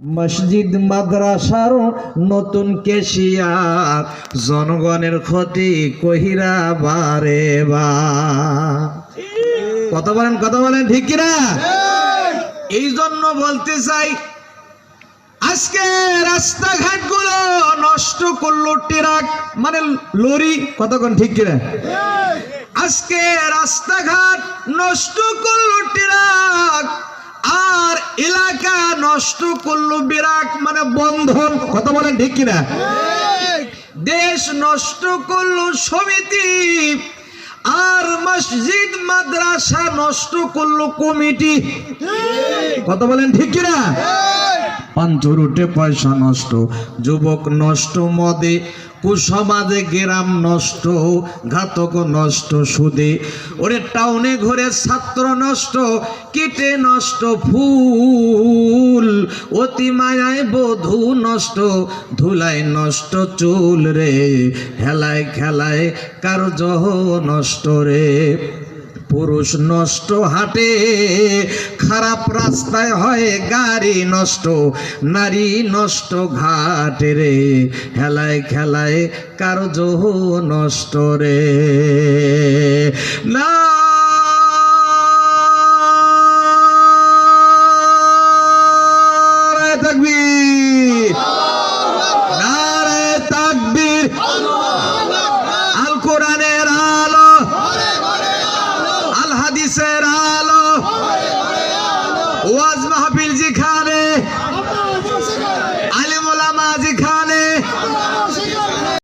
মসজিদ মাদ্রাসার নতুন কেশিয়া জনগণের ক্ষতি কহিরা বারে বা কথা বলেন ঠিক কিনা? এই জন্য বলতে চাই, আজকে রাস্তাঘাট গুলো নষ্ট করলো ট্রাক মানে লরি, কতক্ষণ ঠিক কিনা? আজকে রাস্তাঘাট নষ্ট করলো ট্রাক আর এলাকা নষ্ট করলো বিরাট মানে বন্ধন, কথা বলেন ঠিক কিনা? দেশ নষ্ট করলো সমিতি আর মসজিদ মাদ্রাসা নষ্ট করলো কমিটি, কথা বলেন ঠিক কিনা? পাঞ্চরুটে পয়সা নষ্ট, যুবক নষ্ট মদে, কুসমাজে গ্রাম নষ্ট, ঘাতক নষ্ট সুদে, ওরে টাউনে ঘুরে ছাত্র নষ্ট, কীটে নষ্ট ফুল, অতি মায়ায় বধূ নষ্ট, ধুলায় নষ্ট চুল রে, হেলায় খেলায় কার্য নষ্ট রে, পুরুষ নষ্ট হাটে, খারাপ রাস্তায় হয় গাড়ি নষ্ট, নারী নষ্ট ঘাটে রে, হেলায় খেলায় কার্য নষ্ট রে। না